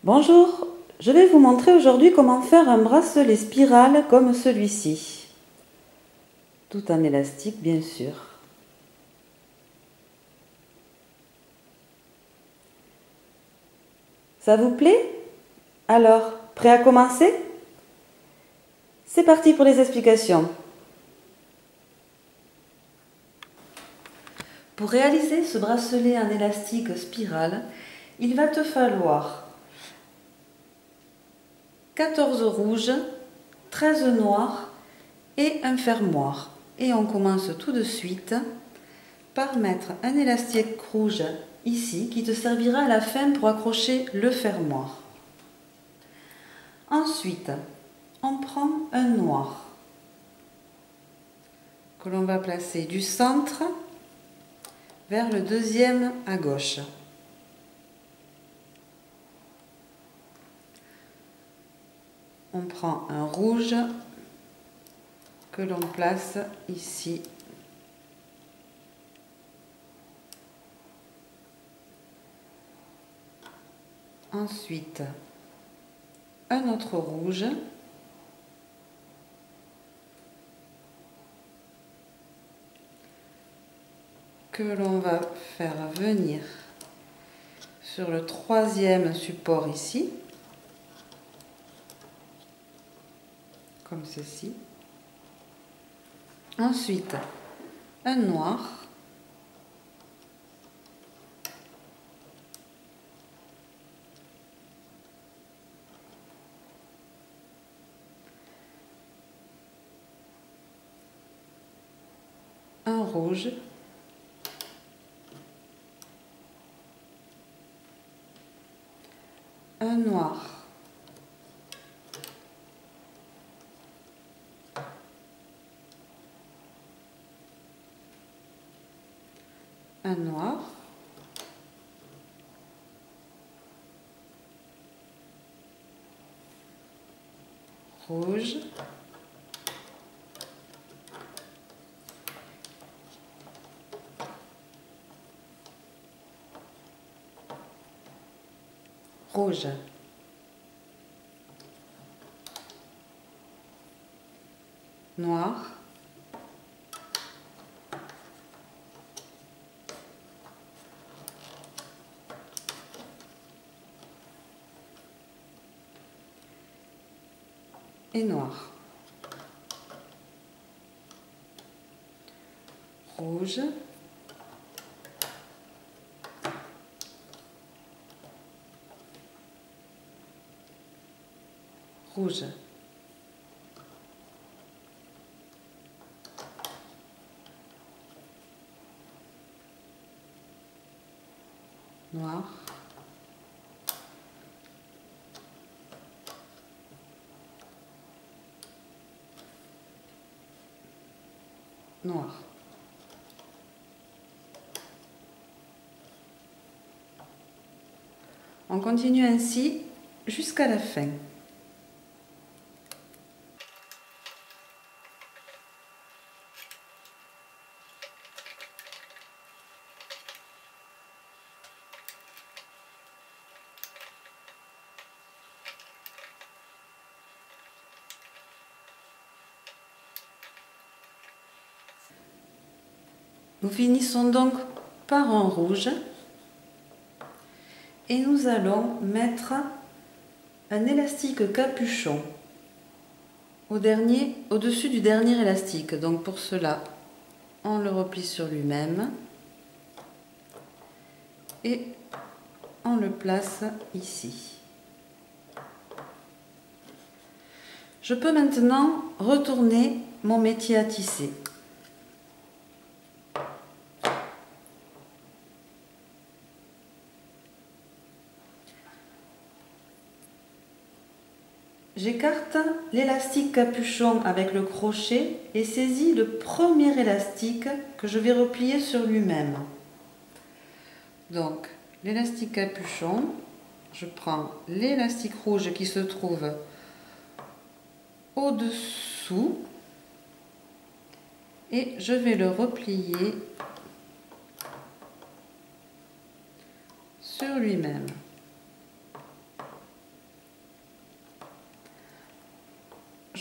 Bonjour, je vais vous montrer aujourd'hui comment faire un bracelet spirale comme celui-ci. Tout en élastique bien sûr. Ça vous plaît? Alors, prêt à commencer? C'est parti pour les explications. Pour réaliser ce bracelet en élastique spirale, il va te falloir 14 rouges, 13 noirs et un fermoir. Et on commence tout de suite par mettre un élastique rouge ici qui te servira à la fin pour accrocher le fermoir. Ensuite, on prend un noir que l'on va placer du centre vers le deuxième à gauche. On prend un rouge que l'on place ici. Ensuite, un autre rouge que l'on va faire venir sur le troisième support ici, comme ceci. Ensuite, un noir un rouge un noir un noir rouge rouge noir et noir rouge rouge noir noir. On continue ainsi jusqu'à la fin. Nous finissons donc par un rouge et nous allons mettre un élastique capuchon au-dessus du dernier élastique. Donc pour cela, on le replie sur lui-même et on le place ici. Je peux maintenant retourner mon métier à tisser. J'écarte l'élastique capuchon avec le crochet et saisis le premier élastique que je vais replier sur lui-même. Donc, l'élastique capuchon, je prends l'élastique rouge qui se trouve au-dessous et je vais le replier sur lui-même.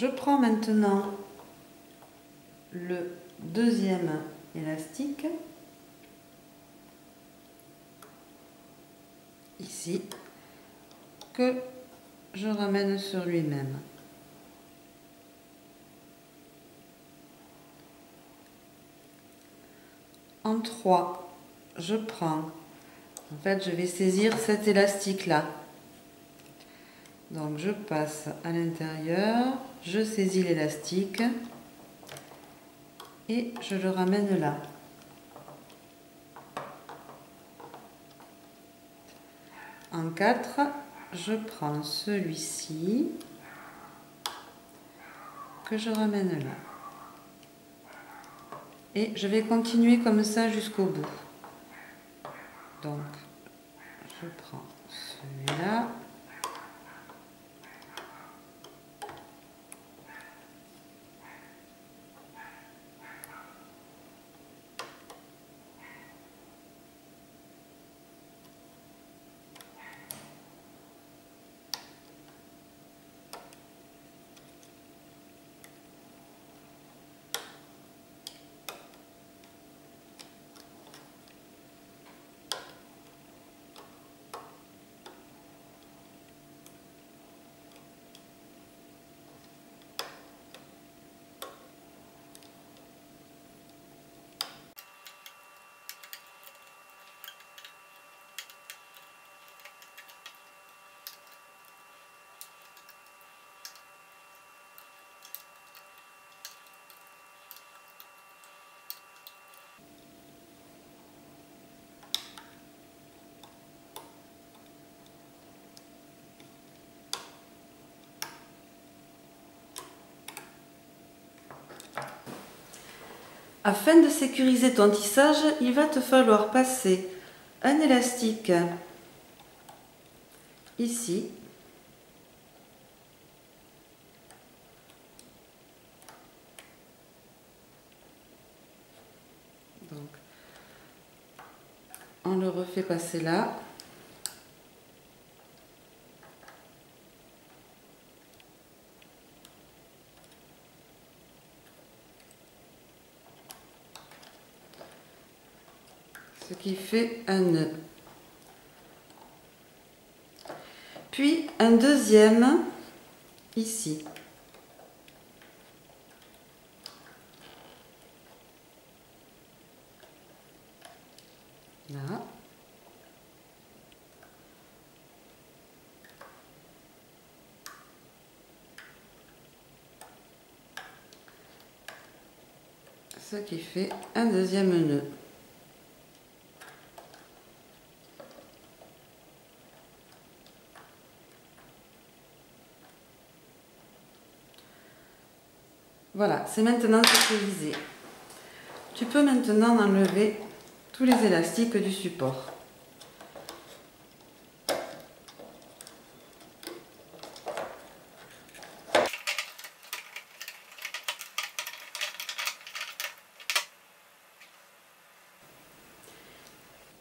je prends maintenant le deuxième élastique, ici, que je ramène sur lui-même. En 3, je prends, en fait je vais saisir cet élastique là. Donc je passe à l'intérieur, je saisis l'élastique et je le ramène là. En 4, je prends celui-ci que je ramène là. Et je vais continuer comme ça jusqu'au bout. Donc, je prends celui-là. Afin de sécuriser ton tissage, il va te falloir passer un élastique ici, donc on le refait passer là, ce qui fait un nœud. Puis un deuxième ici. Là. Ce qui fait un deuxième nœud. Voilà, c'est maintenant sécurisé. Tu peux maintenant enlever tous les élastiques du support.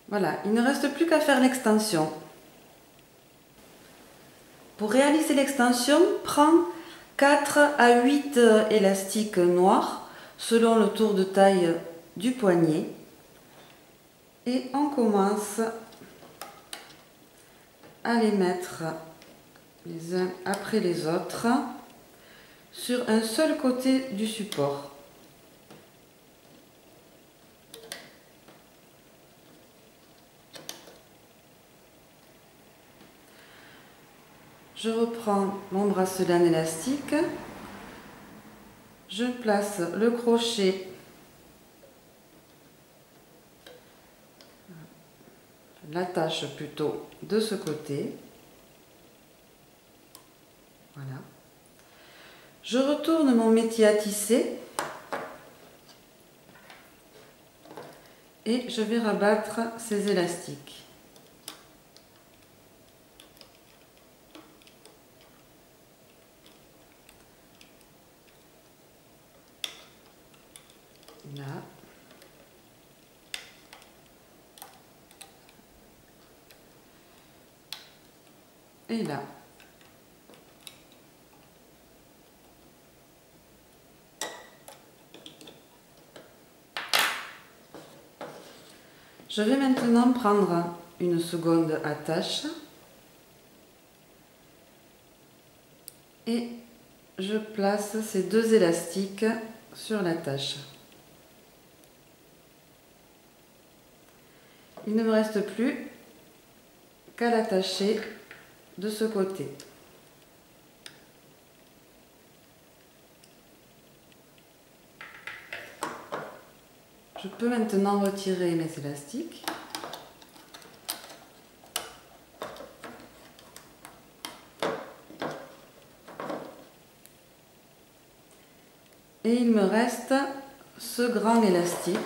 Voilà, il ne reste plus qu'à faire l'extension. Pour réaliser l'extension, prends 4 à 8 élastiques noirs selon le tour de taille du poignet et on commence à les mettre les uns après les autres sur un seul côté du support. Je reprends mon bracelet en élastique, je place le crochet l'attache plutôt de ce côté. Voilà. Je retourne mon métier à tisser et je vais rabattre ces élastiques. Là. Et là. Je vais maintenant prendre une seconde attache et je place ces deux élastiques sur l'attache. Il ne me reste plus qu'à l'attacher de ce côté. Je peux maintenant retirer mes élastiques. Et il me reste ce grand élastique.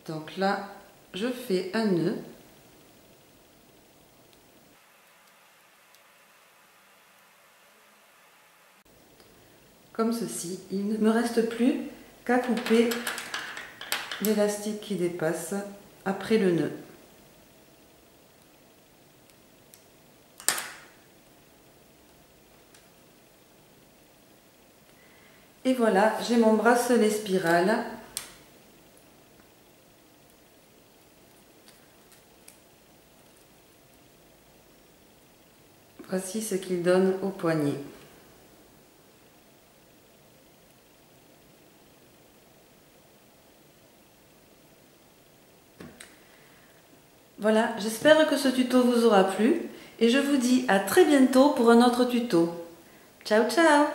Donc là, je fais un nœud. Comme ceci. Il ne me reste plus qu'à couper l'élastique qui dépasse après le nœud. Et voilà, j'ai mon bracelet spirale. Voici ce qu'il donne au poignet. Voilà, j'espère que ce tuto vous aura plu et je vous dis à très bientôt pour un autre tuto. Ciao ciao!